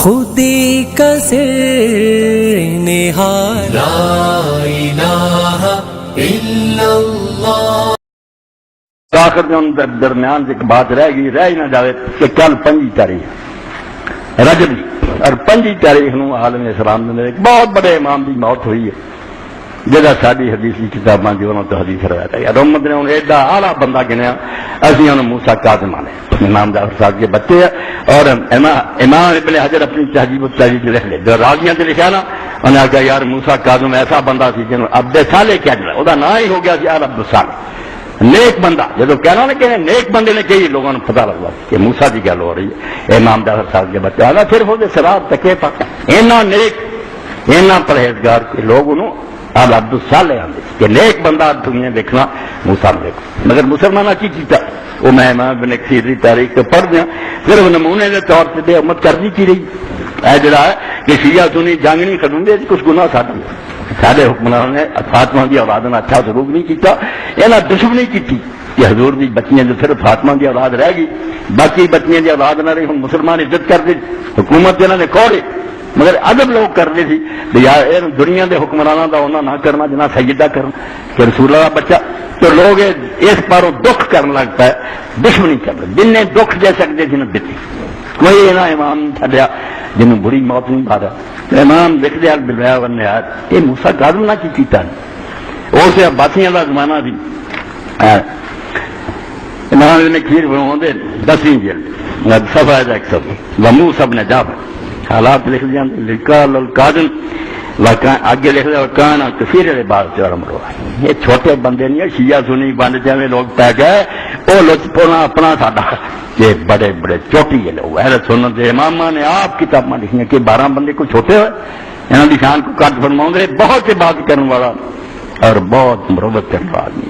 خودی کا سر نہاد لا الہ الا اللہ۔ آخر میں ان درمیان ایک بات رہ گئی، رہ ہی نہ جاوے کہ کل 5 تاریخ رجب اور 5 تاریخ نو عالم اسلام میں ایک بہت بڑے امام کی موت ہوئی ہے جہاں ساری حدیث کی کتاباں جو انہوں تو حدیث روایت ہے۔ حکومت نے انہیں ایڈا اعلیٰ بندہ گنیا، اسی انہوں موسیٰ کاظم آنے امام جعفر صاحب کے بچے ہیں، اور امام ابن حجر اپنی تہذیب و تہذیب لکھ لے جو راضیاں سے لکھا نا، انہوں نے کہا یار موسیٰ کاظم ایسا بندہ سی جنہوں عبد صالح کیا جڑا وہ نام ہی ہو گیا سی عبد صالح، نیک بندہ۔ جب کہنا نا کہ نیک بندے نے کئی لوگوں نے پتہ لگا کہ موسیٰ کی گل ہو رہی ہے امام جعفر صاحب کے بچے والا، صرف وہ سراب تکے پا اینا نیک اینا پرہیزگار کے لوگ انہوں عبد الصالح آتے کہ نیک بندہ دنیا دیکھنا موسیٰ نے دیکھو، مگر مسلمانہ کی چیتا وہ میں امام ابن کثیر کی تاریخ کو پڑھ دیا، صرف نمونے کے طور پہ بے امت کرنی کی رہی ہے جڑا ہے کہ شیعہ سنی جنگ نہیں کھڑوں گے، کچھ گناہ سارے حکمرانوں نے فاطمہ کی اولاد نے اچھا سلوک نہیں کیتا، یہ دشمنی کی تھی کہ حضور کی بچیاں جو صرف فاطمہ کی اولاد رہ گئی، باقی بچیاں کی اولاد نہ رہی، ہوں مسلمان عزت کرتے، حکومت انہوں نے کھوڑے، مگر ادب لوگ کرتے تھے دنیا کے حکمرانوں کا انہوں نہ کرنا جنا سیدہ کرنا کہ رسول اللہ بچہ، تو لوگ اس پاروں دکھ کرنے لگ پائے، دشمنی کر رہے جن نے دکھ دے سکتے تھے نہ دیتی، کوئی نہ امام چڑیا جنہوں بری موت نہیں مارا، امام لکھ دیا بلوایا ورنہ یہ موسیٰ کاظم نہ کی چیتا نہیں، اور سے عباسیاں کا زمانہ تھی، امام نے کھیر بناؤ دے 10ویں جلد صفحہ 100 ومو سب نے جا حالات لکھ دیا لکال القادم آگے لکھ دیا کانا کثیر بات سے مروا، یہ چھوٹے بندے نہیں، شیعہ سنی بند جائے لوگ پہ گئے وہ لطف پونا اپنا ساڈا، یہ بڑے بڑے چوٹی کے لوگ اہل سنت امام نے آپ کتاباں لکھی کہ 12 بندے کو چھوٹے ہوئے انہوں کی شان کو کٹ فرماؤں گے، بہت سے بات کرنے والا اور بہت مروت کرنے والا آدمی،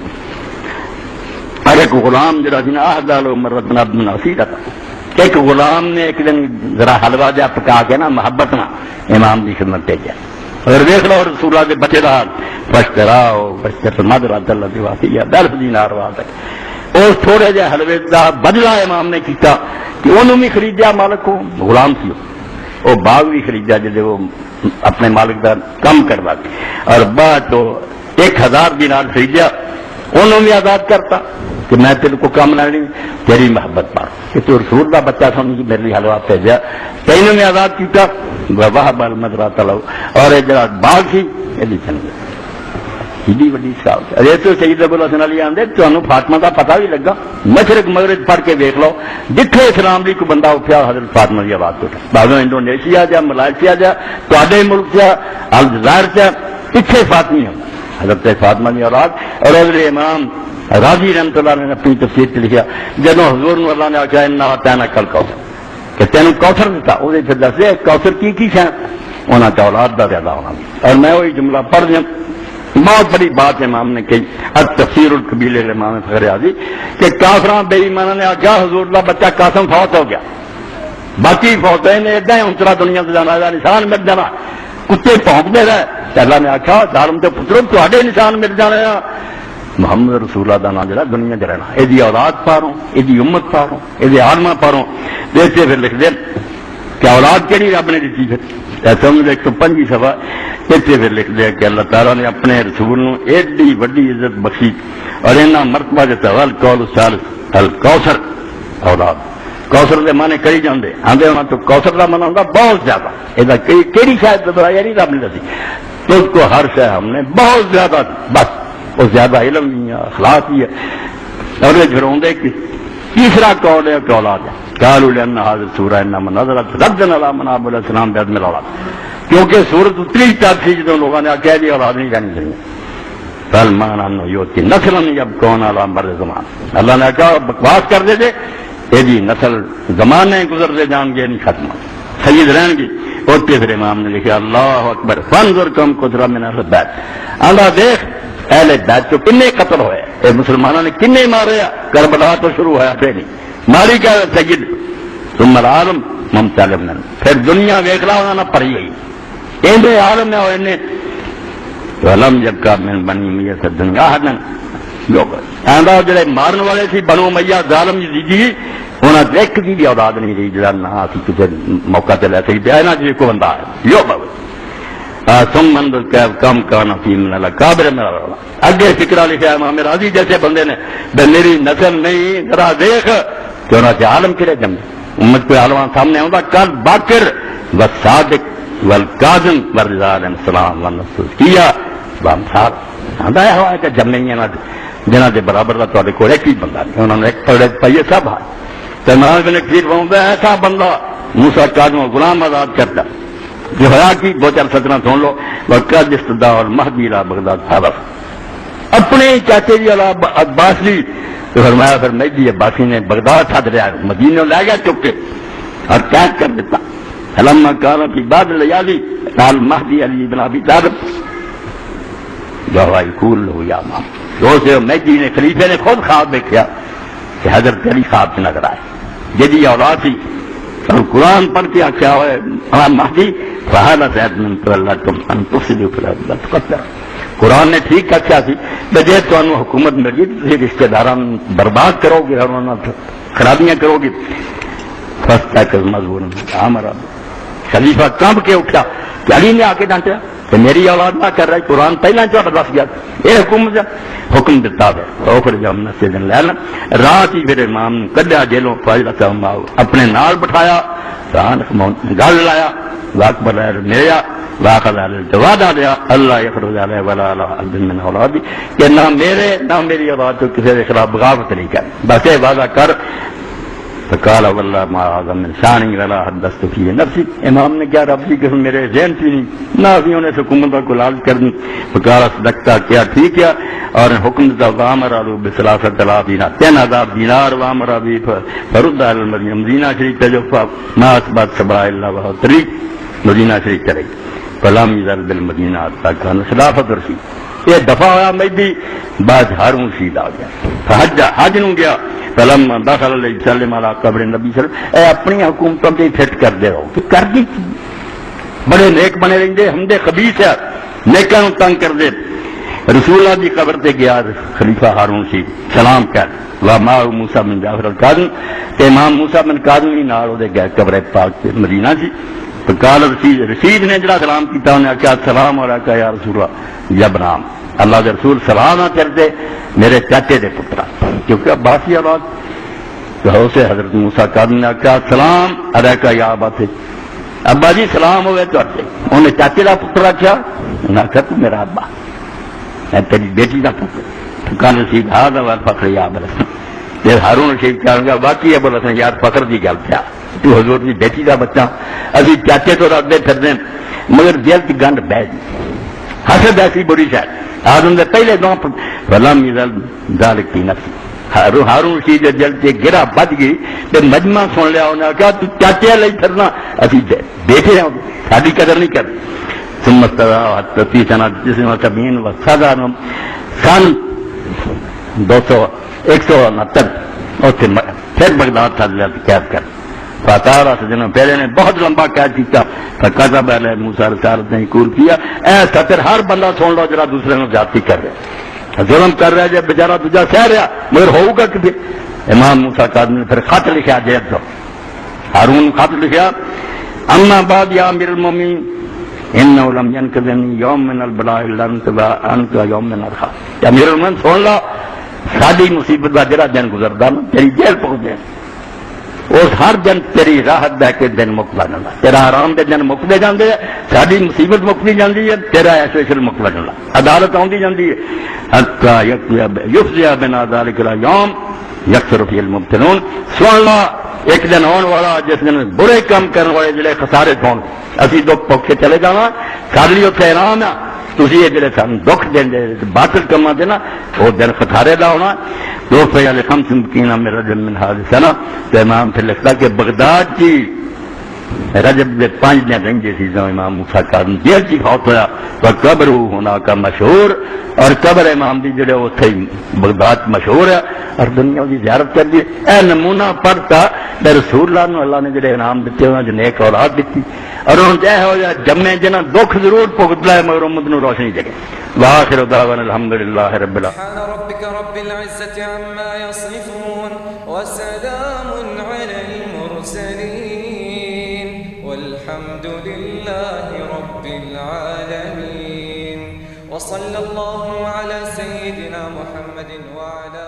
اور ایک غلام جڑا سی نا احدال مرت بن عبد الناصر تھا، ایک غلام نے ایک دن ذرا حلوہ جا پکا کے نا محبت نہ امام کی خدمت بھیجا، اور دیکھ لو رسول اللہ کے بچے رہا فشتراؤ فشتر مدرات اللہ کی واقعی 10 دینار واسطے اور تھوڑے جہے حلوے کا بدلہ امام نے کیتا کہ انہوں بھی خریدیا مالک کو غلام سی، وہ باغ بھی خریدیا جسے وہ اپنے مالک کا کم کروا کے، اور بعد تو 1000 دینار خریدیا انہوں بھی آزاد کرتا کہ میں تیرے کو کام نہ نہیں تیری محبت پا کہ تو رسول کا بچہ سمجھ میرے لیے حلوہ بھیجا، تینوں نے آزاد کیا واہ بال مدرات لو، اور یہ جڑا باغ سی یہ چل گیا ایڈی وڈی صاحب ارے تو سید ابو الحسن علی آدھے تمہیں فاطمہ کا پتہ بھی لگا، مشرق مغرب پڑھ کے دیکھ لو جتنے اسلام بھی کوئی بندہ اٹھا حضرت فاطمہ کی آواز اٹھا، بعضوں انڈونیشیا جا ملائشیا جا تے ملک سے الجزائر سے پیچھے فاطمی ہوں حضرت فاطمہ کی اولاد، اور حضرت امام راضی رحمۃ اللہ نے اپنی تفسیر سے لکھا جب حضور اللہ نے آخیا انہا تینا کل کوثر کہ تینوں کوثر دیتا، وہ پھر دس دیا کوثر کی شان انہوں نے اولاد کا زیادہ ہونا، اور میں وہی جملہ پڑھ دیا، بہت بڑی بات امام نے کہی التفسیر القبیل امام فخر اعظم کہ کافراں بے ایمانوں نے آخیا حضور اللہ بچہ قاسم فوت ہو گیا، باقی فوت ہے ادا انترا دنیا سے جانا نشان مل جانا، کتے پونکتے رہے، اللہ نے آخیا دارم کے پتروں تے نشان مل جانے، محمد رسول اللہ کا نام جڑا دنیا چ رہنا، یہ اولاد پاروں یہ امت پاروں یہ عالمہ پاروں، دیکھتے پھر لکھ دیں کہ اولاد کہڑی رب نے دیتی پھر سمجھ 105 صفحہ اتنے پھر لکھ دیا کہ اللہ تعالیٰ نے اپنے رسول نو ایڈی وڈی عزت بخشی اور اینا مرتبہ دیتا القول الثالث الکوثر اولاد، کوثر کے معنی کری جاندے آندے ہونا تو کوثر کا معنی ہوتا بہت زیادہ، یہ کہڑی شاید بتایا نہیں رب نے دسی تو اس کو ہر شے ہم نے بہت زیادہ بس وہ زیادہ علم بھی ہے اخلاق بھی ہے، اور یہ جھروندے کی تیسرا قول ہے کہ اولاد ہے قالوا لان هذه السوره انما نزلت ردا على من عبد الاسلام بعد الاولاد، کیونکہ سورت اتری تک تھی جب لوگوں نے کہہ دیا اولاد نہیں جانی چاہیے، سلمان انه یوتی نسلا یبقون على مر زمان، اللہ نے کہا بکواس کر دے یہ جی نسل زمانے گزرتے جان گے نہیں ختم سید رہن گی، اور پھر امام نے لکھا اللہ اکبر فانظر کم قدرہ من اہل بیت، اللہ دیکھ اہل بیت جو کنے قتل ہوئے اے مسلمانوں نے کنے مارے، کربلا تو شروع ہوا پھر نہیں ماری کیا سید ثم العالم ممتع لبنان، پھر دنیا ویکھ لا انہاں نہ پڑھی گئی ایندے عالم نے ہوئے ولم یبقى من بنی امیہ دنیا احدن لوگ آندا جڑے مارن والے سی بنو امیہ ظالم یزیدی انہوں نے ایک کی بھی اولاد نہیں رہی جا نہ کسی موقع تے لے سکتے اینا جی کو بندہ ہے یو بابا سم مند کم کانا فی من اللہ کابر میرا رولا اگے فکرہ لکھا امام راضی جیسے بندے نے بے میری نسل نہیں ذرا دیکھ کہ انہوں نے عالم کرے جمع امت کوئی عالمان سامنے ہوتا کل باکر والصادق والقاظم والرضا علیہ السلام والنصر کیا بامثال آندا ہے ہوا ہے کہ جمع نہیں ہے جنہ دے برابر دا تو کوئی ایک ہی بندہ نہیں انہوں نے ایک پڑے پائیے سب ہے تو امام بن کثیر فرماتا ہے ایسا بندہ موسیٰ قاظم و غلام آزاد کرتا جو حیا کی دو چار سطرہ سن لو وقت استدا اور مہدی را بغداد حرف اپنے چاچے جی عباس لی تو فرمایا پھر مہدی عباسی نے بغداد حد رہا مدینہ لے گیا چک کے اور قید کر دیتا لما کان فی بعض لیالی قال مہدی علی بن ابی طالب جو یقول له یا امام دوسرے مہدی نے خلیفے نے خود خواب دیکھا کہ حضرت علی خواب سے نظر آئے جدی اولاد تھی اور قرآن پڑھ کے کیا ہوئے مہدی فہذا سید من تولتم ان تفسدوا فی الارض وتقتلوا قرآن نے ٹھیک کہا سی بجے تو حکومت مل گئی تو رشتے داران برباد کرو گے اور خرابیاں کرو گے فاستيقظ مذموما ہمارا خلیفہ کانپ کے اٹھا کہ علی نے آ کے ڈانٹا کہ میری اولاد نہ کر رہی قرآن پہلا چوٹ دس گیا یہ حکومت حکم دیتا ہے اوپر جب مسجد لینا رات ہی پھر امام نے کڈیا جیلوں فاضل اپنے نال بٹھایا گل لایا واقبر میرا واقع وعدہ دیا اللہ یخرج علیہ ولا علی من اولادی کہ نہ میرے نہ میری اولاد تو کسی کے خلاف بغاوت نہیں کر بس یہ وعدہ کر فقال والله ما اعظم من شانی ولا حدثت فيه نفسي امام نے کیا رب کی قسم میرے ذہن سے نہیں نہ انہوں نے حکومت کو لال کر دی فقال صدقتا کیا ٹھیک ہے اور حکم دا وامر ابو بثلاثه آلاف دینار 3000 دینار وامر ابی فرد علی المدینہ مدینہ شریف جو ما اثبت سبع الا وهو طریق مدینہ شریف چلے فلم يزل بالمدینہ تک خلافت رسید یہ دفعہ ہوا مہدی بعد ہارون رشید آ گیا حج نو گیا فلم داخل علیہ وسلم علی قبر نبی صلی اللہ علیہ وسلم اے اپنی حکومتوں سے فٹ کر دے رہو کہ کر دی بڑے نیک بنے رہندے ہم دے خبیث ہے نیکاں نو تنگ کر دے رسول اللہ دی قبر تے گیا خلیفہ ہارون سی سلام کر وا ما موسی بن جعفر القاضی تے امام موسی بن قاضی نے نال دے گیا قبر پاک تے مدینہ سی تو قال رشید نے جڑا سلام کیتا انہوں نے کہا السلام علیکہ یا رسول اللہ یا بنام اللہ کے رسول سلام نہ کرتے میرے چاچے دے پترا کیونکہ عباسی اولاد تو اسے حضرت موسیٰ قاضی نے کہا سلام علیکہ یا ابا تھے ابا جی سلام ہوئے تو انہیں چاچے کا پترا کیا انہوں نے کہا تو میرا ابا میں تیری بیٹی کا پتر کان رشید ہاں وال فخر یا ابو الحسن پھر ہارون رشید کہا گا باقی ابو الحسن یار فخر دی گل پیا تو حضور کی بیٹی کا بچہ ابھی چاچے تو رکھتے پھر دیں مگر دل کی گنڈ بہ جی حسد ایسی بری شاید آدم نے پہلے دو فلم ذالک کی نفس ہارون رشید جل سے گرا بچ گئی تو مجمع سن لیا انہوں نے کہا تو چاچے لئی پھرنا ابھی بیٹھے ہیں ساری قدر نہیں کر ثم استوى سنہ 79 وسادہ سن 169 اور پھر بغداد تھا قید کر فاتارا سجنوں پہلے نے بہت لمبا قید کیا فقذب علیہ موسیٰ رسالت نے قبول کیا اے سطر ہر بندہ سن لو جرا دوسرے نے زیادتی کر رہا ظلم کر رہا ہے جب بیچارہ تجھا سہ رہا مگر ہوگا کہ امام موسیٰ قاضی نے پھر خط لکھا جیل تو ہارون خط لکھا اما بعد یا امیر المومنین انه لم ينقذني يوم من البلاء الا انت يوم من الخوف یا امیر المومنین سن لو ساری مصیبت کا جڑا دن گزردا نا تیری جیل پہنچ جائے اس ہر دن تیری راحت دے کے دن مکلا جانا تیرا آرام دے دن مکتے جاندے ساری مصیبت مکتی جاندی ہے تیرا ایسویشن مکلا جانا عدالت آندی جاندی ہے حتی یفزع بنا ذلک اليوم یکثر فی المبتلون سن لا ایک دن آنے والا جس دن برے کام کرنے والے جڑے خسارے ہون اسی دو پوکھے چلے جانا کر لیو احرام ہے تسی یہ جڑے سن دکھ دین دے باطل کما دینا وہ دن خسارے دا ہونا دو فیال خمس مکینہ میں رجب من حاضر سنہ تو امام پھر لکھتا کہ بغداد کی رجب دے 5 دن رنجے سی جو امام موسیٰ قاضی جیل کی فوت ہویا تو قبر ہونا کا مشہور اور قبر امام دی جڑے وہ تھے بغداد مشہور ہے اور دنیا کی زیارت کر دی اے نمونہ پڑھتا بے رسول اللہ نے اللہ نے جڑے انعام دیتے ہوئے جو نیک اولاد دیتی اور انہوں نے ہو جائے جمع جنہ دکھ ضرور پگدلا ہے مگر امت نو روشنی جگہ وآخر دعوانا الحمدللہ رب العالمین سبحان ربک رب العزت عما یصفون وسلام والحمد لله رب العالمين. وصلى الله على سيدنا محمد وعلى